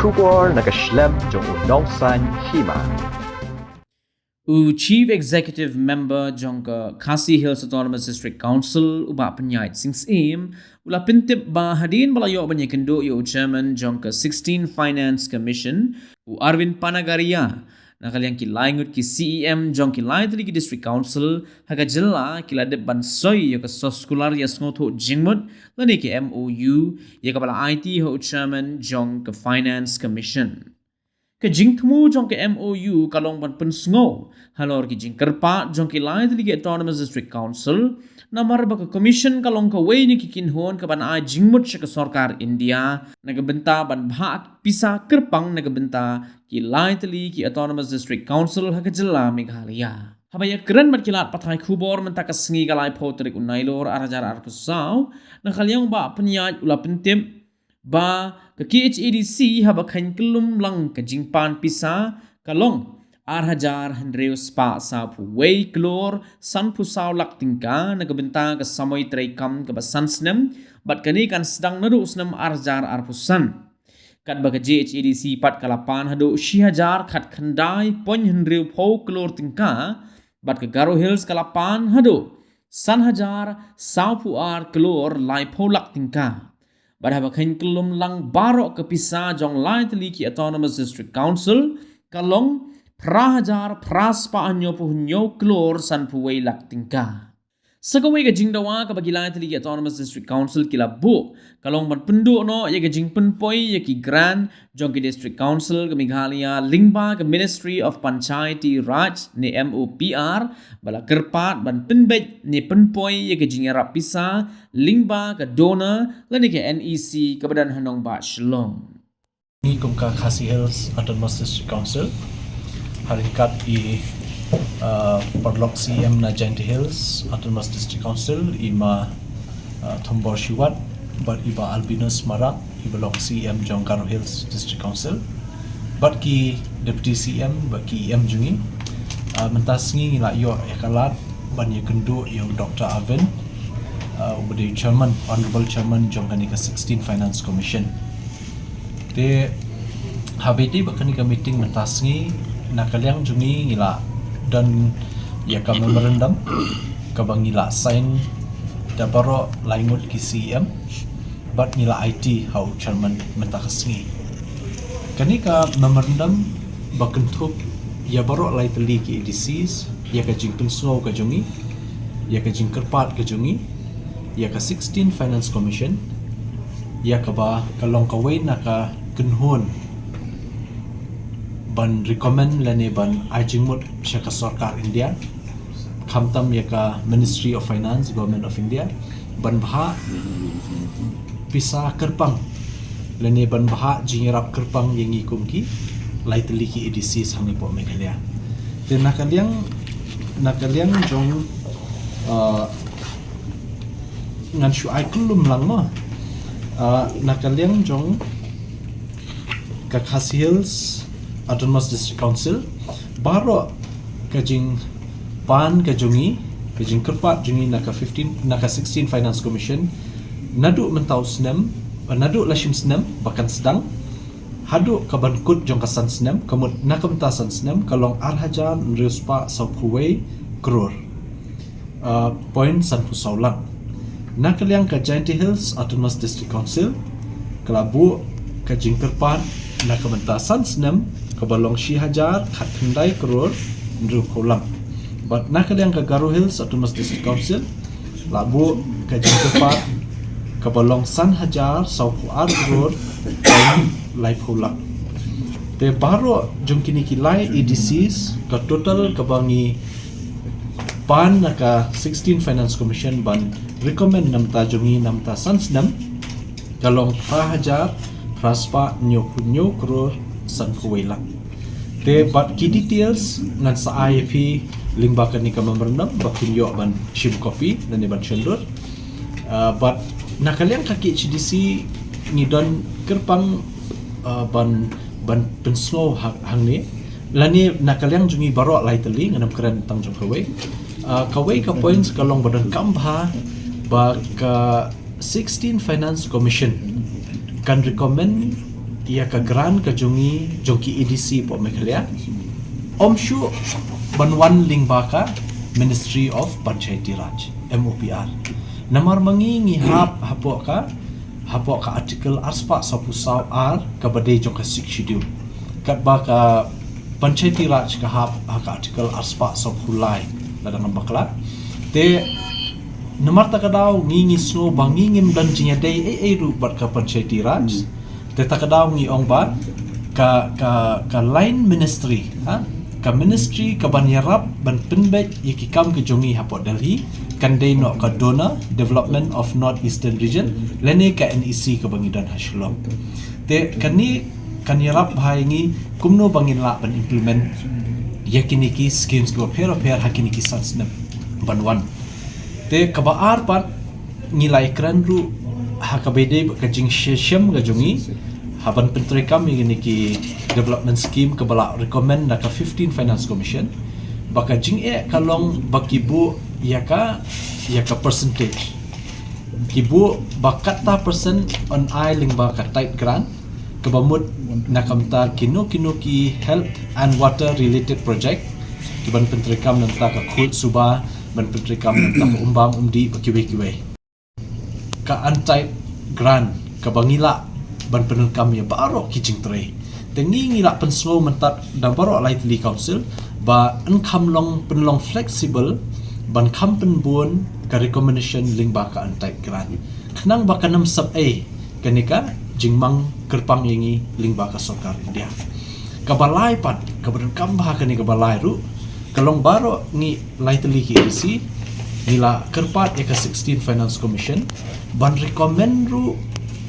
Shubor nakaslem jong unongsan hima. Chief Executive Member jongka Khasi Hills Autonomous District Council uba penyait sings im ula pintip ba hadin balayo banya kendo yo Chairman jongka 16 Finance Commission Arvin Panagaria nakaliang kilaingut ki CEM jong kilai tali ki District Council haga jela kilade bansoy yo ka soskular ya sngoto jingmut lani ki MOU ya kapala IT ho Chairman jong ka Finance Commission ke jing temu jong ke MOU kalong ban pensngo halor ki jing kerpa jong ki lai tali ki Autonomous District Council namar ba ka commission kalong ka way ni kikinhon ka ban a jingmut sa sarkar India nagabenta ban bhak pisa kerpang nagabenta ki lai tali ki Autonomous District Council hagajala Meghalaya habaya keren mat kilat patay kubor mentaka sengi kalai potrik unailor arajar arpusaw nakalyang ba penyaj ula pentim ba ke KHADC haba khain kelum lang ke jingpan pisa kalong arhajar hendreus pa sa puway klor san pusaw lak tingka nagabenta ke samoy traikam ke basan snem bat kani kan sedang nadu snem arjar arpusan kat ba ke JHADC pat kalapan hado shihajar khat khandai pon hendreu pho klor tingka bat ke Garo Hills kalapan hado san hajar saw puar klor lai pho lak tingka Badhaba khain kelum lang barok ke pisa jong lai tali ki Autonomous District Council kalong prahajar praspa anyo puhnyo klor san puway lak tingka. Sagaway ka jingdawa ka bagi lai tali ki Autonomous District Council kila bu kalong ban pendu no ya ka jing penpoy ya ki grand jong ki District Council ke Meghalaya lingba ke Ministry of Panchayati Raj ni MOPR bala kerpat ban penbej ni penpoy ya ka jing erap pisa lingba ke donor lani ke NEC ke badan hanong ba shalom Ni kumka Khasi Hills Autonomous District Council haringkat i Perlok CM na Giant Hills Autonomous District Council ima Thombor Shiwat but iba Albinos Marak iba Lok CM Jong Garo Hills District Council but ki Deputy CM but ki EM jungi mentas ngi la yo ekalat ban ye kendu yo Dr. Arvin ubade Chairman Honorable Chairman Jong kanika 16 Finance Commission de habiti bakani ka meeting mentas ngi nakaliang jungi ngila dan ya kami merendam kabangila sign dabaro laingut ki CM but ngila IT how chairman mentakasngi kanika memerdam bakentuk ya baro lai teli ki EDCs ya ka jingpun snow ka jungi ya ka jingkerpat ka jungi ya ka 16 Finance Commission ya ka ba kalong kaway na ka kenhon ban recommend lani ban ajingmut syaka sarkar India khamtam yaka Ministry of Finance Government of India ban bha pisa kerpang lani ban bha jingerap kerpang yengi kumki lai teliki EDC sangi po Meghalaya te nakaliang jong ngan shu ai kulum lang mo nakaliang jong ka Khasi Hills Autonomous District Council baro kajing pan kajungi kajing kerpat jungi naka 16 Finance Commission nadu mentau snem nadu lashim snem bahkan sedang hadu kaban kut jong kasan snem kamut nakam tasan snem kalong arhajan riuspa saupuway kror point san pusaulang nakaliang ka Giant Hills Autonomous District Council kelabu kajing kerpat nakamentasan snem kabalong shihajar khat khandai kror ndru kolam but nakaliang ka Garo Hills Autonomous District Council labu ka jingkepat kabalong san hajar saupu ar kror lai kolam te baro jongkini kilai EDCs ka total kabangi pan naka 16 Finance Commission ban recommend namta jongi namta sansnam kalong hajar praspa nyo kror san kuwailang te but key details ngan sa IAP lingbakan ni ka memorandum bakin yo ban shim copy dan ban shendur but nakaliang ka KHDC ngidon kerpang ban pensno hangni lani nakaliang jungi baro lai teli nganam keren tang jong kawai ka points kalong badan kambha ba ka 16 Finance Commission can recommend ia ka gran ka jongki EDC po mekhalia om shu banwan lingbaka Ministry of Panchayati Raj MOPR namar mangi hapo ka artikel arspa sapusau ar ka badai jong ka 6 schedule kat ba ka Panchayati Raj ka artikel arspa sapulai ladang bakla te namar takadaw ngingi snow bangingim dan jinya day ru bat ka Panchayati Raj te takadaw ngi ong ba ka line ministry ka ministry ka banyarap ban penbet yikikam ke jongi hapo Delhi kandai no ka donor development of northeastern region lene ka NEC ka bangidan hashlom te kanyarap bhaingi kumno bangin la ban implement yakiniki schemes go pero hakiniki sansnem banwan te kabaar pat ngilai kran ru hakabede ka jing shem ga jongi haban pentri kami ini ki development scheme ke bala recommend na ka 15 Finance Commission baka jing kalong bakibu yaka percentage kibu bakata percent on I ling baka tight grant kebamut nakamta kino ki health and water related project kiban pentri kam nanta ka khut suba ban pentri kam nanta ka umbang umdi bakiwe ka anti grant kabangila ban penun kami baro kijing tray tengi ngila penslo mentat da baro lightly council ba enkam long penlong flexible ban kampen bun ka recommendation ling ba ka antai grant khnang ba kanam sub a kanika jingmang kerpang yingi ling ba ka sarkar India kabalai pat kabadan kambah kanika balai ru kalong baro ngi lightly ki isi ngila kerpat ya ka 16 Finance Commission ban recommend ru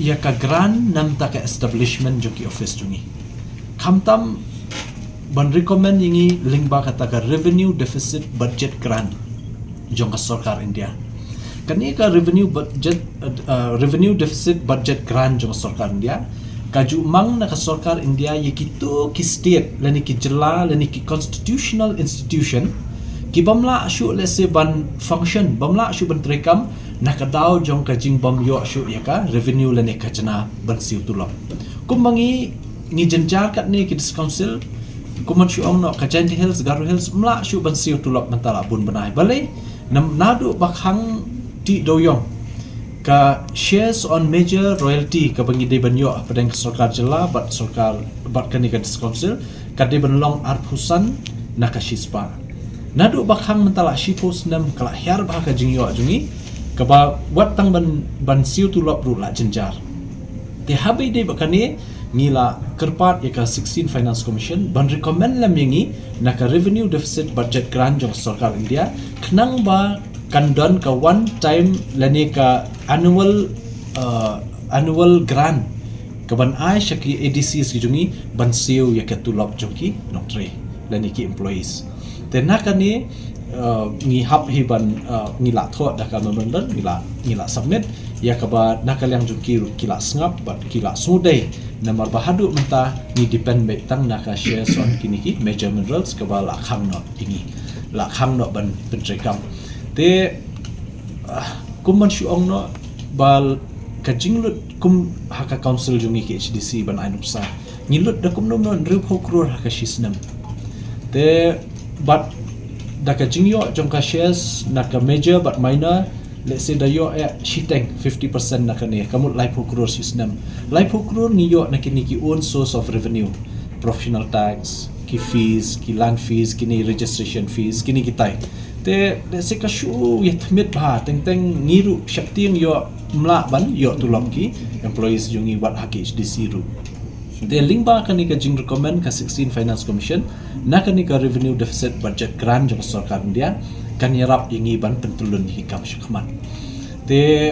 ia ka grant nam ta ka establishment joki office jungi kamtam ban recommend ingi lingba kata ka revenue deficit budget grant jong ka sarkar India kani ka revenue deficit budget grant jong sarkar India kaju mang na ka sarkar India yikitu ki state lani ki jela lani ki constitutional institution ki bamla shu lese ban function bamla shu ban trekam nakadaw jong ka jing bam yo shu yaka revenue lane ka jana ban siu tulap kumbangi ngi jenjar kat ni ki council kuman shu ong no ka Janti Hills Garu Hills mla shu ban siu tulap mentala bun banai balai nam nadu bakhang ti doyong ka shares on major royalty ka bangi de ban yo padang sarkar jela bat sarkar bat kani ka council ka de ban long arpusan nakashispa nadu bakhang mentala shipos nam kala hyar ba ka jing yo jungi kaba wat tang ban siu tulap ru la jenjar te habai de bakane ngila kerpat ya ka 16 Finance Commission ban recommend lam yangi na ka revenue deficit budget grant jong sarkar India khnang ba kandon ka one time lane ka annual grant kaban ai shaki ADCs ki jungi ban siu ya ka tulap jongki noktre lane ki employees te nakani ngi hap hiban ngila tho da ka member ngila submit ya ka ba nakal yang jungki kila sngap bat kila sudai namar bahadu menta ni depend betang naka shares on kiniki major minerals ka ba la khang no tingi la khang no ban pentrekam te kumman shu ong no bal ka jinglut kum haka council jungi ki HDC ban ainupsa ngilut da kum nom no rup hokror haka shisnam te but daka jingyo jongka shares naka major but minor let's say dayo shiteng 50% naka ni kamut life hukrur system life hukrur niyo nakini ki own source of revenue professional tax ki fees ki land fees kini registration fees kini kitai te let's say ka shu yatmit ba teng ngiru shakting yo mla ban yo tulom ki employees jungi wat haki HDC ru te lingba kani ka jing recommend ka 16 Finance Commission nakani ka revenue deficit budget grant jong sarkar India kan yarap ingi ban pentulun hikam syakman te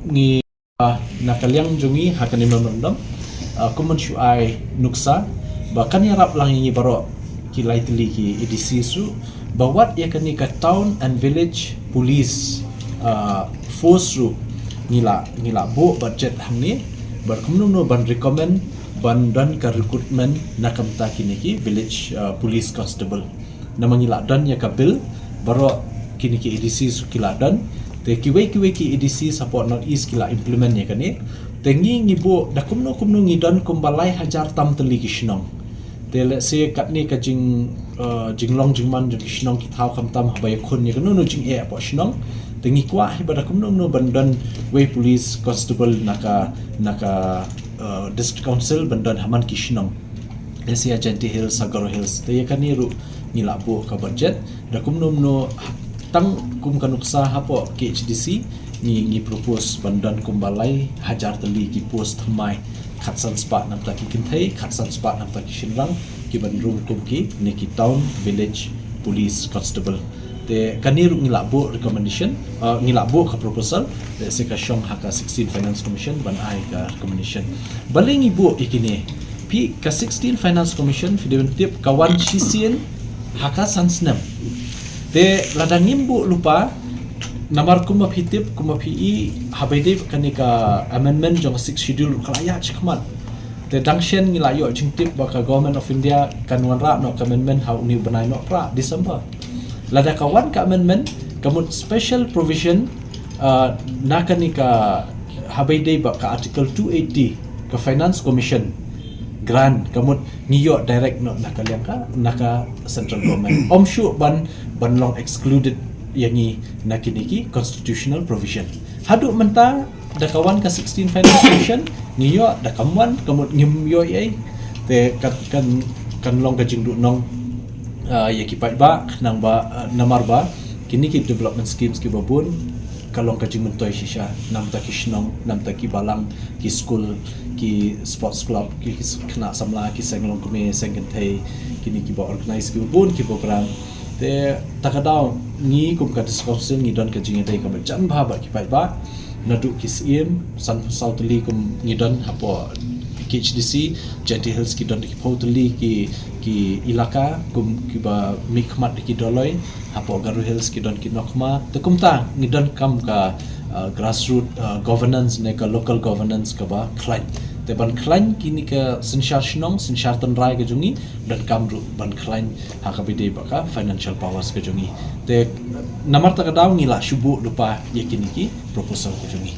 ngi nakalyang jungi hakani memorandum kumun shu ai nuksa bahkan yarap lang ingi baro ki lightly ki EDC su bawat ya kani ka town and village police force ru ngila bo budget hamni berkumnum no ban recommend ban dan ka recruitment nakamta kiniki village police constable namangila dan ya ka bill baro kiniki EDC su kila dan te kiwe ki EDC support north east kila implement ya kani tengi ngibu da kumno ngidon kumbalai hajar tam teli kishnong te let's say kat ni ka jinglong jingman jing kishnong ki thau kam tam habay khun ni kanu no jing e po shnong tengi kwa hi bada kumno no bandan way police constable naka district council bandan haman kishnong Asia Janti Hills Sagaro Hills te yakani ru ngilabu ka budget da kumno no tang kum kanuksa hapo KHDC ni propose bandan kumbalai hajar teli ki post mai khatsan spa nam ta ki kinthai khatsan spa nam ta ki shinrang ki bandrum kum ki ni ki town village police constable te kanir ngilabo recommendation ngilabo ka proposal le se ka shong haka 16 finance commission ban ai ka recommendation baling ibu ikini pi ka 16 finance commission fidewen tip kawan shisien haka sansnam te ladangim bu lupa namar kuma pitip kuma pi habaide kanika amendment jong 6 schedule kalaya chikman te dangshen ngilayo jingtip baka government of India kanwan ra no amendment how new banai no pra December lada kawan ka amendment kamut special provision nakanika habaide baka article 280 ka finance commission grant kamut ngiyo direct no nakaliang ka naka central government omshu ban long excluded yangi nakiniki constitutional provision hadu menta da kawan ka 16 finance commission ngiyo da kamwan kamut ngimyo ai te kan long kajing du nong yaki pai ba nang ba namar ba kini ki development schemes ki babun kalong kajing mentoy shisha nam ta kishnong nam ta ki balang ki school ki sports club ki kena samla ki senglong kume sengentai kini ki ba organize ki babun ki program te takadaw ni kum ka discussion ni don ka jingai ka jan ba ki pai ba nadu kisim san sautli kum ni don hapo KHDC Janti Hills ki don ki potli ki ilaka kum ki ba mikmat ki doloi hapo Garu Hills ki don ki nokma te kum ta ni don kam ka grassroots governance ne ka local governance ka ba klan te ban klan kini ka sinshar shnong sinshar tan rai ka jungi dan kamru ban klan hakabide baka financial powers ka jungi te namar ta ka daw ngila shubu lupa yakini ki proposal ka jungi